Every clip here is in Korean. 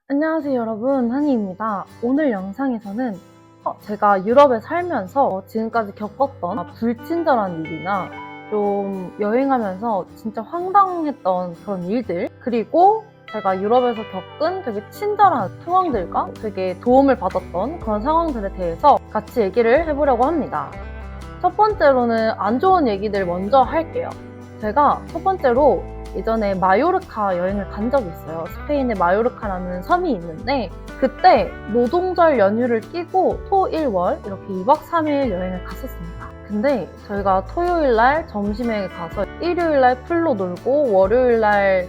안녕하세요 여러분, 한이입니다. 오늘 영상에서는 제가 유럽에 살면서 지금까지 겪었던 불친절한 일이나 좀 여행하면서 진짜 황당했던 그런 일들, 그리고 제가 유럽에서 겪은 되게 친절한 상황들과 되게 도움을 받았던 그런 상황들에 대해서 같이 얘기를 해보려고 합니다. 첫 번째로는 안 좋은 얘기들 먼저 할게요. 제가 첫 번째로 예전에 마요르카 여행을 간 적이 있어요. 스페인의 마요르카라는 섬이 있는데 그때 노동절 연휴를 끼고 토, 일, 월 이렇게 2박 3일 여행을 갔었습니다. 근데 저희가 토요일날 점심에 가서 일요일날 풀로 놀고 월요일날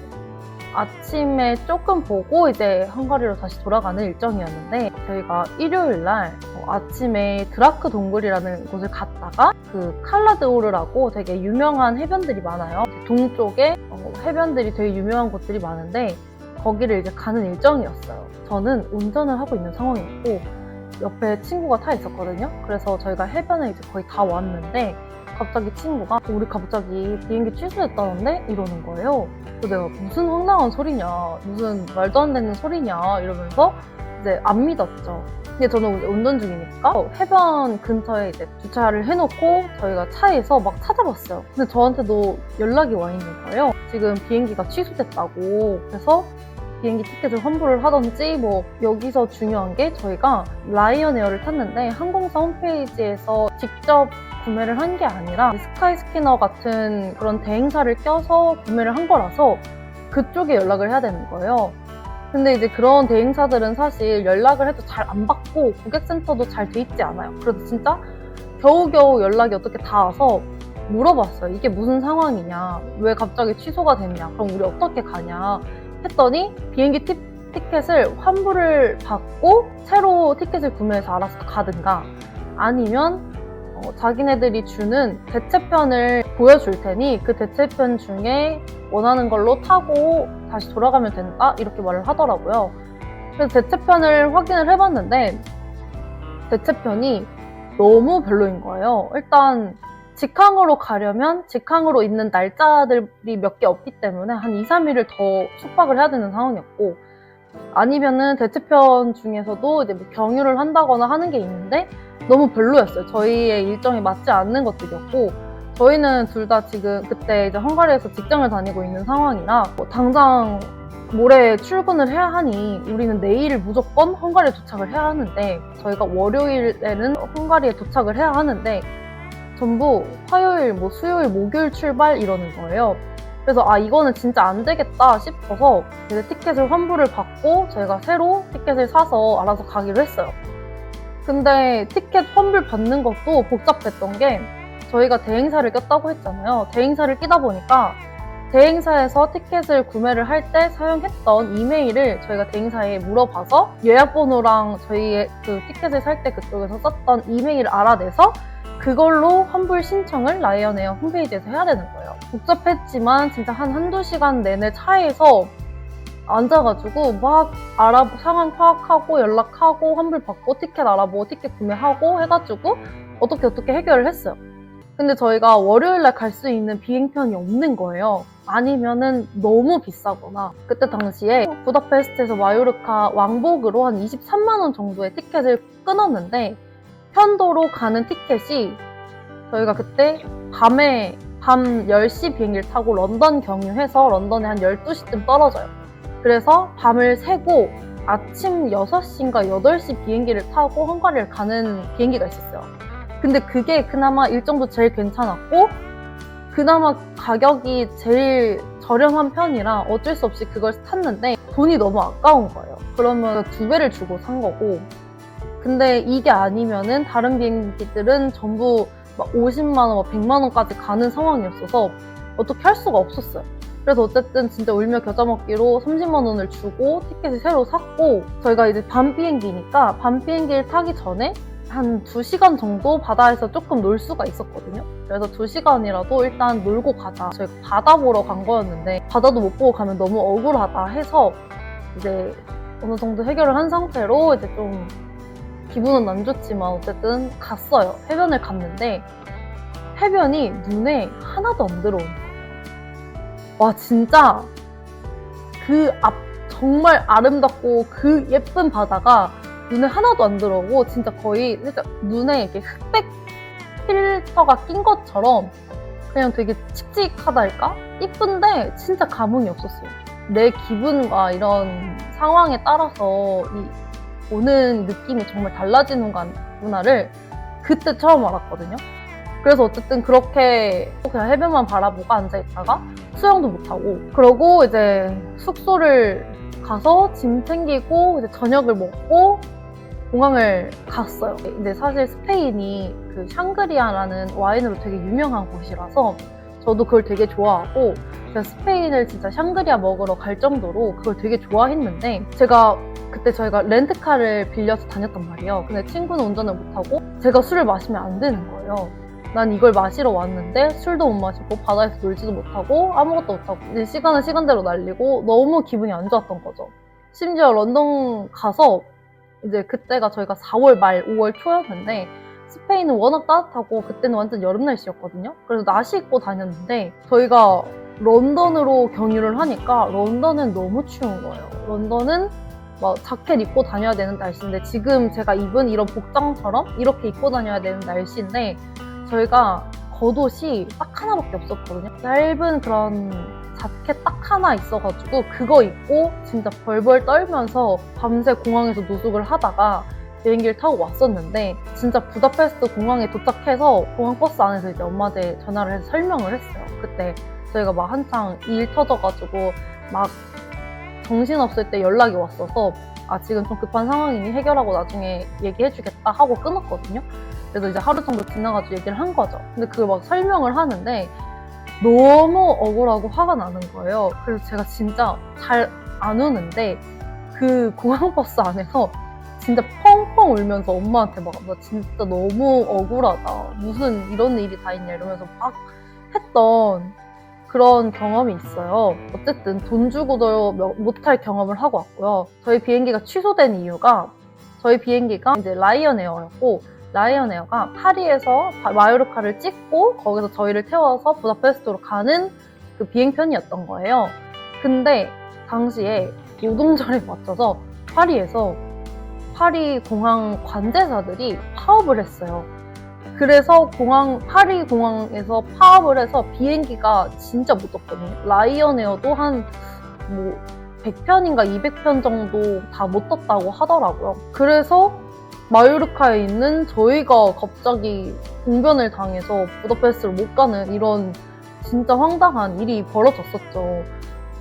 아침에 조금 보고 이제 헝가리로 다시 돌아가는 일정이었는데 저희가 일요일날 아침에 드라크 동굴이라는 곳을 갔다가 그 칼라드오르라고 되게 유명한 해변들이 많아요. 동쪽에 해변들이 되게 유명한 곳들이 많은데 거기를 이제 가는 일정이었어요. 저는 운전을 하고 있는 상황이었고 옆에 친구가 타 있었거든요. 그래서 저희가 해변에 이제 거의 다 왔는데 갑자기 친구가 우리 갑자기 비행기 취소됐다는데? 이러는 거예요. 그래서 내가 무슨 황당한 소리냐, 무슨 말도 안 되는 소리냐 이러면서 이제 안 믿었죠. 근데 저는 운전 중이니까 해변 근처에 이제 주차를 해놓고 저희가 차에서 막 찾아봤어요. 근데 저한테도 연락이 와 있는 거예요. 지금 비행기가 취소됐다고. 그래서 비행기 티켓을 환불을 하던지 여기서 중요한 게 저희가 라이언에어를 탔는데 항공사 홈페이지에서 직접 구매를 한 게 아니라 스카이스캐너 같은 그런 대행사를 껴서 구매를 한 거라서 그쪽에 연락을 해야 되는 거예요. 근데 이제 그런 대행사들은 사실 연락을 해도 잘 안 받고 고객센터도 잘 돼 있지 않아요. 그래서 진짜 겨우겨우 연락이 어떻게 닿아서 물어봤어요. 이게 무슨 상황이냐, 왜 갑자기 취소가 됐냐, 그럼 우리 어떻게 가냐 했더니 비행기 티켓을 환불을 받고 새로 티켓을 구매해서 알아서 가든가 아니면 자기네들이 주는 대체편을 보여줄 테니 그 대체편 중에 원하는 걸로 타고 다시 돌아가면 된다 이렇게 말을 하더라고요. 그래서 대체편을 확인을 해봤는데 대체편이 너무 별로인 거예요. 일단 직항으로 가려면 직항으로 있는 날짜들이 몇 개 없기 때문에 한 2, 3일을 더 숙박을 해야 되는 상황이었고 아니면은 대체편 중에서도 이제 경유를 한다거나 하는 게 있는데 너무 별로였어요. 저희의 일정에 맞지 않는 것들이었고 저희는 둘 다 지금 그때 이제 헝가리에서 직장을 다니고 있는 상황이라 당장 모레 출근을 해야 하니 우리는 내일 무조건 헝가리에 도착을 해야 하는데 저희가 월요일에는 헝가리에 도착을 해야 하는데 전부 화요일, 수요일, 목요일 출발 이러는 거예요. 그래서 이거는 진짜 안 되겠다 싶어서 이제 티켓을 환불을 받고 저희가 새로 티켓을 사서 알아서 가기로 했어요. 근데 티켓 환불 받는 것도 복잡했던 게 저희가 대행사를 꼈다고 했잖아요. 대행사를 끼다 보니까 대행사에서 티켓을 구매를 할 때 사용했던 이메일을 저희가 대행사에 물어봐서 예약번호랑 저희의 그 티켓을 살 때 그쪽에서 썼던 이메일을 알아내서 그걸로 환불 신청을 라이언에어 홈페이지에서 해야 되는 거예요. 복잡했지만 진짜 한두 시간 내내 차에서 앉아가지고 막 상황 파악하고 연락하고 환불받고 티켓 알아보고 티켓 구매하고 해가지고 어떻게 해결을 했어요. 근데 저희가 월요일날 갈 수 있는 비행편이 없는 거예요. 아니면은 너무 비싸거나 그때 당시에 부다페스트에서 마요르카 왕복으로 한 23만 원 정도의 티켓을 끊었는데 편도로 가는 티켓이 저희가 그때 밤 10시 비행기를 타고 런던 경유해서 런던에 한 12시쯤 떨어져요. 그래서 밤을 새고 아침 6시인가 8시 비행기를 타고 헝가리를 가는 비행기가 있었어요. 근데 그게 그나마 일정도 제일 괜찮았고 그나마 가격이 제일 저렴한 편이라 어쩔 수 없이 그걸 탔는데 돈이 너무 아까운 거예요. 그러면 2배를 주고 산 거고 근데 이게 아니면은 다른 비행기들은 전부 막 50만 원, 100만 원까지 가는 상황이었어서 어떻게 할 수가 없었어요. 그래서 어쨌든 진짜 울며 겨자 먹기로 30만 원을 주고 티켓을 새로 샀고 저희가 이제 밤 비행기니까 밤 비행기를 타기 전에 한 2시간 정도 바다에서 조금 놀 수가 있었거든요. 그래서 2시간이라도 일단 놀고 가자. 저희가 바다 보러 간 거였는데 바다도 못 보고 가면 너무 억울하다 해서 이제 어느 정도 해결을 한 상태로 이제 좀 기분은 안 좋지만 어쨌든 갔어요. 해변을 갔는데 해변이 눈에 하나도 안 들어오는 거예요. 와, 진짜 그 앞 정말 아름답고 그 예쁜 바다가 눈에 하나도 안 들어오고 진짜 거의 진짜 눈에 이렇게 흑백 필터가 낀 것처럼 그냥 되게 칙칙하달까? 이쁜데 진짜 감흥이 없었어요. 내 기분과 이런 상황에 따라서 이 오는 느낌이 정말 달라지는구나를 그때 처음 알았거든요. 그래서 어쨌든 그렇게 그냥 해변만 바라보고 앉아있다가 수영도 못하고 그러고 이제 숙소를 가서 짐 챙기고 이제 저녁을 먹고 공항을 갔어요. 근데 사실 스페인이 그 샹그리아라는 와인으로 되게 유명한 곳이라서 저도 그걸 되게 좋아하고 제가 스페인을 진짜 샹그리아 먹으러 갈 정도로 그걸 되게 좋아했는데 제가 그때 저희가 렌트카를 빌려서 다녔단 말이에요. 근데 친구는 운전을 못하고 제가 술을 마시면 안 되는 거예요. 난 이걸 마시러 왔는데 술도 못 마시고 바다에서 놀지도 못하고 아무것도 못하고 이제 시간은 시간대로 날리고 너무 기분이 안 좋았던 거죠. 심지어 런던 가서 이제 그때가 저희가 4월 말 5월 초였는데 스페인은 워낙 따뜻하고 그때는 완전 여름 날씨였거든요. 그래서 나시 입고 다녔는데 저희가 런던으로 경유를 하니까 런던은 너무 추운 거예요. 런던은 막 자켓 입고 다녀야 되는 날씨인데 지금 제가 입은 이런 복장처럼 이렇게 입고 다녀야 되는 날씨인데 저희가 겉옷이 딱 하나밖에 없었거든요. 얇은 그런 자켓 딱 하나 있어가지고 그거 입고 진짜 벌벌 떨면서 밤새 공항에서 노숙을 하다가 비행기를 타고 왔었는데 진짜 부다페스트 공항에 도착해서 공항 버스 안에서 이제 엄마한테 전화를 해서 설명을 했어요. 그때 저희가 막 한창 일 터져가지고 막 정신없을 때 연락이 왔어서 아 지금 좀 급한 상황이니 해결하고 나중에 얘기해주겠다 하고 끊었거든요. 그래서 이제 하루 정도 지나가지고 얘기를 한 거죠. 근데 그걸 막 설명을 하는데 너무 억울하고 화가 나는 거예요. 그래서 제가 진짜 잘 안 우는데 그 공항버스 안에서 진짜 펑펑 울면서 엄마한테 막 나 진짜 너무 억울하다. 무슨 이런 일이 다 있냐 이러면서 막 했던 그런 경험이 있어요. 어쨌든 돈 주고도 못할 경험을 하고 왔고요. 저희 비행기가 취소된 이유가 저희 비행기가 이제 라이언에어였고 라이언에어가 파리에서 마요르카를 찍고 거기서 저희를 태워서 부다페스트로 가는 그 비행편이었던 거예요. 근데 당시에 노동절에 맞춰서 파리에서 파리 공항 관제사들이 파업을 했어요. 그래서 파리 공항에서 파업을 해서 비행기가 진짜 못 떴거든요. 라이언에어도 한 100편인가 200편 정도 다 못 떴다고 하더라고요. 그래서 마요르카에 있는 저희가 갑자기 공변을 당해서 부다페스트를 못 가는 이런 진짜 황당한 일이 벌어졌었죠.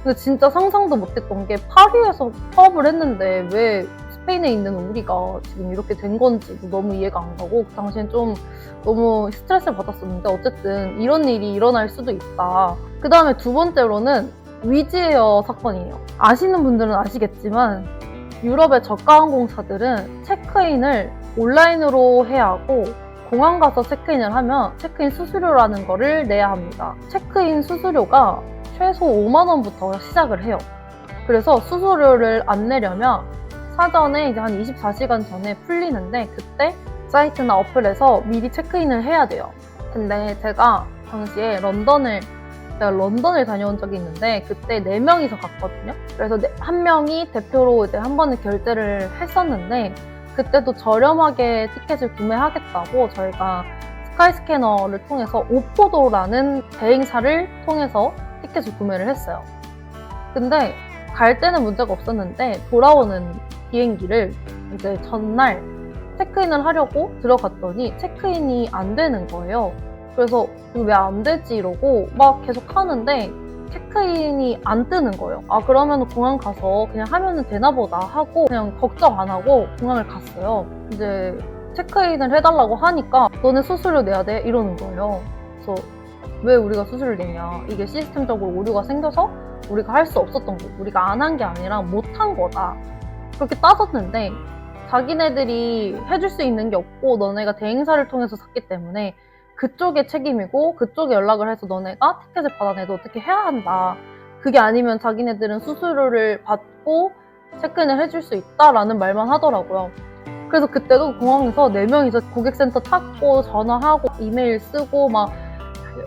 근데 진짜 상상도 못했던 게 파리에서 파업을 했는데 왜 스페인에 있는 우리가 지금 이렇게 된 건지도 너무 이해가 안 가고 그 당시엔 좀 너무 스트레스를 받았었는데 어쨌든 이런 일이 일어날 수도 있다. 그 다음에 두 번째로는 위즈에어 사건이에요. 아시는 분들은 아시겠지만 유럽의 저가 항공사들은 체크인을 온라인으로 해야 하고 공항 가서 체크인을 하면 체크인 수수료라는 거를 내야 합니다. 체크인 수수료가 최소 5만 원부터 시작을 해요. 그래서 수수료를 안 내려면 사전에 이제 한 24시간 전에 풀리는데 그때 사이트나 어플에서 미리 체크인을 해야 돼요. 근데 제가 당시에 런던을 다녀온 적이 있는데 그때 4명이서 갔거든요. 그래서 한 명이 대표로 이제 한 번은 결제를 했었는데 그때도 저렴하게 티켓을 구매하겠다고 저희가 스카이스캐너를 통해서 오포도라는 대행사를 통해서 티켓을 구매를 했어요. 근데 갈 때는 문제가 없었는데 돌아오는 비행기를 이제 전날 체크인을 하려고 들어갔더니 체크인이 안 되는 거예요. 그래서 왜 안 되지 이러고 막 계속 하는데 체크인이 안 뜨는 거예요. 아 그러면 공항 가서 그냥 하면은 되나 보다 하고 그냥 걱정 안 하고 공항을 갔어요. 이제 체크인을 해달라고 하니까 너네 수수료 내야 돼 이러는 거예요. 그래서 왜 우리가 수수료를 내냐, 이게 시스템적으로 오류가 생겨서 우리가 할 수 없었던 거, 우리가 안 한 게 아니라 못 한 거다 그렇게 따졌는데 자기네들이 해줄 수 있는 게 없고 너네가 대행사를 통해서 샀기 때문에 그쪽의 책임이고 그쪽에 연락을 해서 너네가 티켓을 받아내도 어떻게 해야 한다. 그게 아니면 자기네들은 수수료를 받고 체크인을 해줄 수 있다라는 말만 하더라고요. 그래서 그때도 공항에서 4명이서 고객센터 찾고 전화하고 이메일 쓰고 막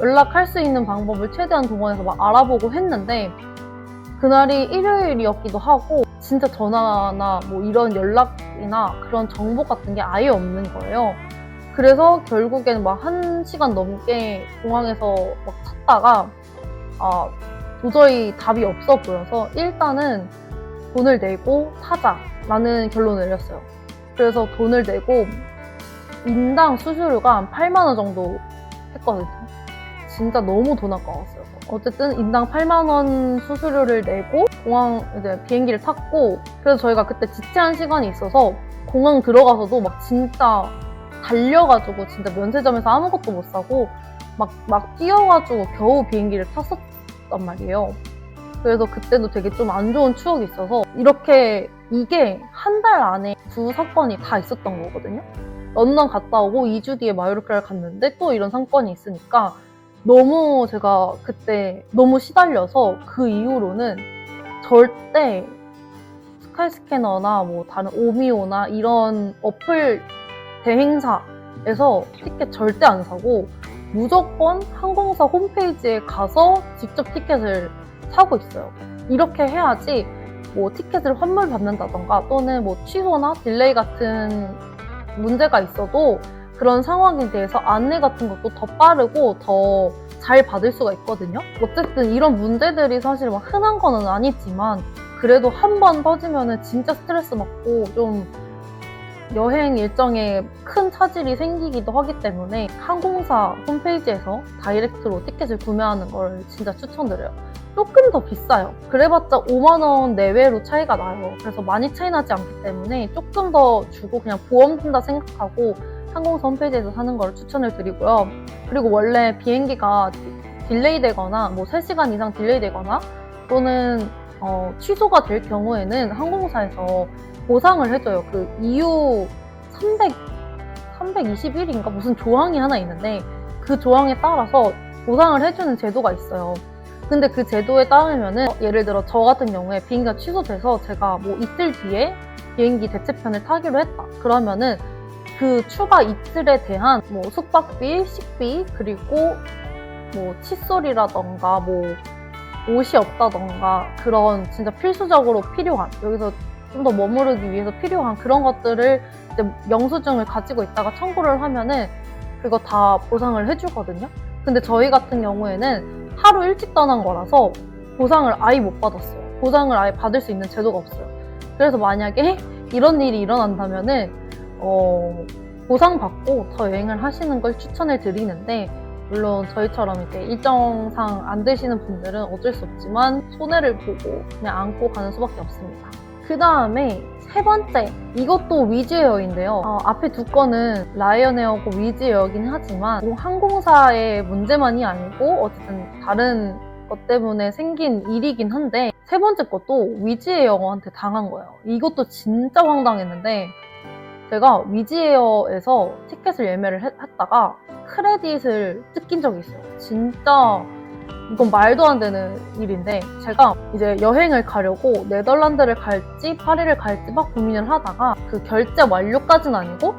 연락할 수 있는 방법을 최대한 동원해서 막 알아보고 했는데 그날이 일요일이었기도 하고 진짜 전화나 뭐 이런 연락이나 그런 정보 같은 게 아예 없는 거예요. 그래서 결국에는 막 1시간 넘게 공항에서 막 찾다가 도저히 답이 없어 보여서 일단은 돈을 내고 타자라는 결론을 내렸어요. 그래서 돈을 내고 인당 수수료가 한 8만 원 정도 했거든요. 진짜 너무 돈 아까웠어요. 어쨌든 인당 8만 원 수수료를 내고 공항 이제 비행기를 탔고, 그래서 저희가 그때 지체한 시간이 있어서 공항 들어가서도 막 진짜 달려가지고 진짜 면세점에서 아무것도 못 사고 막 뛰어가지고 겨우 비행기를 탔었단 말이에요. 그래서 그때도 되게 좀 안 좋은 추억이 있어서 이게 한 달 안에 2사건이 다 있었던 거거든요. 런던 갔다 오고 2주 뒤에 마요르카를 갔는데 또 이런 사건이 있으니까 너무 제가 그때 너무 시달려서 그 이후로는 절대 스카이스캐너나 뭐 다른 오미오나 이런 어플 대행사에서 티켓 절대 안 사고 무조건 항공사 홈페이지에 가서 직접 티켓을 사고 있어요. 이렇게 해야지 뭐 티켓을 환불 받는다던가 또는 뭐 취소나 딜레이 같은 문제가 있어도 그런 상황에 대해서 안내 같은 것도 더 빠르고 더 잘 받을 수가 있거든요. 어쨌든 이런 문제들이 사실 막 흔한 거는 아니지만 그래도 한 번 터지면은 진짜 스트레스 받고 좀 여행 일정에 큰 차질이 생기기도 하기 때문에 항공사 홈페이지에서 다이렉트로 티켓을 구매하는 걸 진짜 추천드려요. 조금 더 비싸요. 그래봤자 5만 원 내외로 차이가 나요. 그래서 많이 차이 나지 않기 때문에 조금 더 주고 그냥 보험 든다 생각하고 항공사 홈페이지에서 사는 걸 추천을 드리고요. 그리고 원래 비행기가 딜레이 되거나 뭐 3시간 이상 딜레이 되거나 또는 취소가 될 경우에는 항공사에서 보상을 해줘요. 그 이후 321인가 무슨 조항이 하나 있는데 그 조항에 따라서 보상을 해주는 제도가 있어요. 근데 그 제도에 따르면은 예를 들어 저 같은 경우에 비행기가 취소돼서 제가 뭐 이틀 뒤에 비행기 대체편을 타기로 했다. 그러면은 그 추가 이틀에 대한 뭐 숙박비, 식비, 그리고 뭐 칫솔이라던가 뭐 옷이 없다던가 그런 진짜 필수적으로 필요한, 여기서 좀 더 머무르기 위해서 필요한 그런 것들을 이제 영수증을 가지고 있다가 청구를 하면은 그거 다 보상을 해주거든요. 근데 저희 같은 경우에는 하루 일찍 떠난 거라서 보상을 아예 못 받았어요. 보상을 아예 받을 수 있는 제도가 없어요. 그래서 만약에 이런 일이 일어난다면은 보상받고 더 여행을 하시는 걸 추천을 드리는데, 물론 저희처럼 이렇게 일정상 안 되시는 분들은 어쩔 수 없지만 손해를 보고 그냥 안고 가는 수밖에 없습니다. 그 다음에 세 번째, 이것도 위즈에어인데요. 앞에 두 건은 라이언에어고 위즈에어긴 하지만 뭐 항공사의 문제만이 아니고 어쨌든 다른 것 때문에 생긴 일이긴 한데 세 번째 것도 위즈에어한테 당한 거예요. 이것도 진짜 황당했는데 제가 위즈에어에서 티켓을 예매를 했다가 크레딧을 뜯긴 적이 있어요. 진짜 이건 말도 안 되는 일인데, 제가 이제 여행을 가려고 네덜란드를 갈지 파리를 갈지 막 고민을 하다가 그 결제 완료까지는 아니고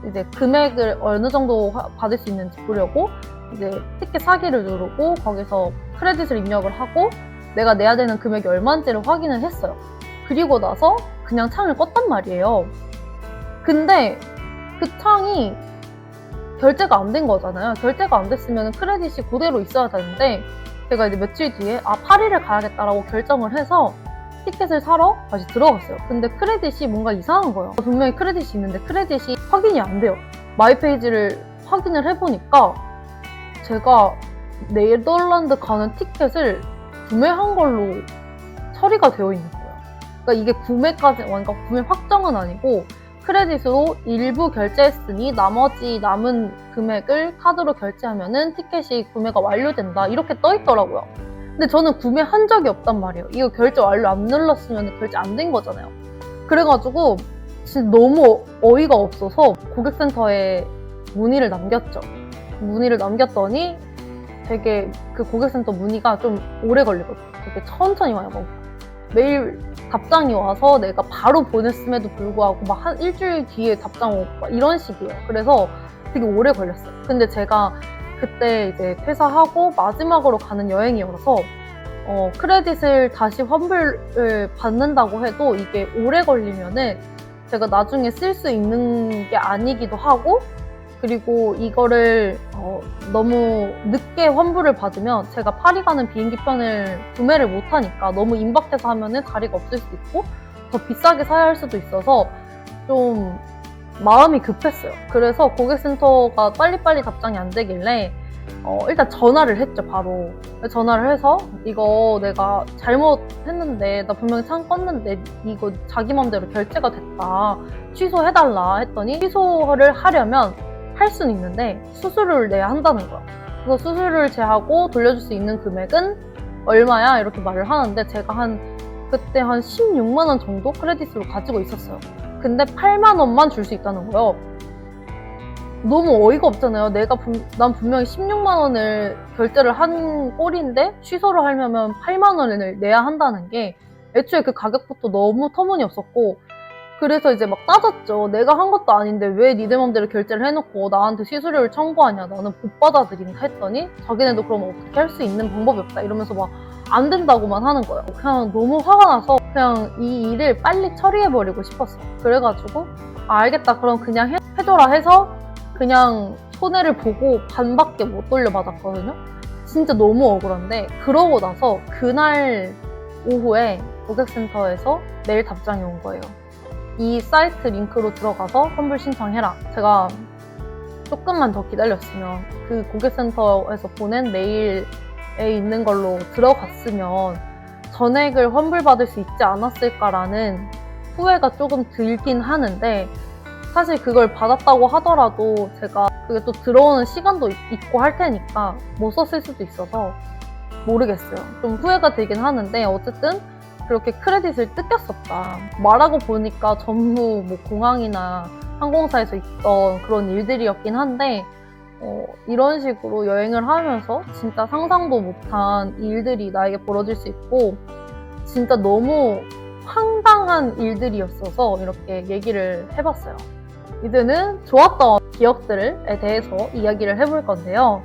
이제 금액을 어느 정도 받을 수 있는지 보려고 이제 티켓 사기를 누르고 거기서 크레딧을 입력을 하고 내가 내야 되는 금액이 얼마인지를 확인을 했어요. 그리고 나서 그냥 창을 껐단 말이에요. 근데 그 창이 결제가 안 된 거잖아요. 결제가 안 됐으면 크레딧이 그대로 있어야 되는데 제가 이제 며칠 뒤에 파리를 가야겠다라고 결정을 해서 티켓을 사러 다시 들어갔어요. 근데 크레딧이 뭔가 이상한 거예요. 분명히 크레딧이 있는데 크레딧이 확인이 안 돼요. 마이페이지를 확인을 해보니까 제가 네덜란드 가는 티켓을 구매한 걸로 처리가 되어 있는 거예요. 그러니까 이게 그러니까 구매 확정은 아니고 크레딧으로 일부 결제했으니 나머지 남은 금액을 카드로 결제하면은 티켓이 구매가 완료된다, 이렇게 떠 있더라고요. 근데 저는 구매한 적이 없단 말이에요. 이거 결제 완료 안 눌렀으면 결제 안 된 거잖아요. 그래가지고 진짜 너무 어이가 없어서 고객센터에 문의를 남겼죠. 문의를 남겼더니 되게 그 고객센터 문의가 좀 오래 걸리거든요. 되게 천천히 와요. 매일 답장이 와서 내가 바로 보냈음에도 불구하고 막 한 일주일 뒤에 답장 오고 막 이런 식이에요. 그래서 되게 오래 걸렸어요. 근데 제가 그때 이제 퇴사하고 마지막으로 가는 여행이어서 크레딧을 다시 환불을 받는다고 해도 이게 오래 걸리면은 제가 나중에 쓸 수 있는 게 아니기도 하고, 그리고 이거를 너무 늦게 환불을 받으면 제가 파리 가는 비행기 편을 구매를 못하니까 너무 임박해서 하면은 자리가 없을 수도 있고 더 비싸게 사야 할 수도 있어서 좀 마음이 급했어요. 그래서 고객센터가 빨리빨리 답장이 안 되길래 일단 전화를 했죠, 바로. 전화를 해서 이거 내가 잘못했는데, 나 분명히 창 껐는데 이거 자기 맘대로 결제가 됐다, 취소해달라 했더니, 취소를 하려면 할 수는 있는데 수수료를 내야 한다는 거야. 그래서 수수료를 제하고 돌려줄 수 있는 금액은 얼마야? 이렇게 말을 하는데, 제가 그때 한 16만 원 정도 크레딧으로 가지고 있었어요. 근데 8만 원만 줄 수 있다는 거예요. 너무 어이가 없잖아요. 난 분명히 16만 원을 결제를 한 꼴인데 취소를 하려면 8만 원을 내야 한다는 게 애초에 그 가격부터 너무 터무니없었고, 그래서 이제 막 따졌죠. 내가 한 것도 아닌데 왜 니들 맘대로 결제를 해놓고 나한테 수수료를 청구하냐, 나는 못 받아들인다 했더니 자기네도 그럼 어떻게 할 수 있는 방법이 없다 이러면서 막 안 된다고만 하는 거예요. 그냥 너무 화가 나서 그냥 이 일을 빨리 처리해버리고 싶었어요. 그래가지고 알겠다, 그럼 그냥 해줘라 해서 그냥 손해를 보고 반밖에 못 돌려받았거든요. 진짜 너무 억울한데, 그러고 나서 그날 오후에 고객센터에서 메일 답장이 온 거예요. 이 사이트 링크로 들어가서 환불 신청해라. 제가 조금만 더 기다렸으면, 그 고객센터에서 보낸 메일에 있는 걸로 들어갔으면 전액을 환불받을 수 있지 않았을까라는 후회가 조금 들긴 하는데, 사실 그걸 받았다고 하더라도 제가 그게 또 들어오는 시간도 있고 할 테니까 못 썼을 수도 있어서 모르겠어요. 좀 후회가 되긴 하는데, 어쨌든 그렇게 크레딧을 뜯겼었다. 말하고 보니까 전부 공항이나 항공사에서 있던 그런 일들이었긴 한데, 이런 식으로 여행을 하면서 진짜 상상도 못한 일들이 나에게 벌어질 수 있고, 진짜 너무 황당한 일들이었어서 이렇게 얘기를 해봤어요. 이제는 좋았던 기억들에 대해서 이야기를 해볼 건데요.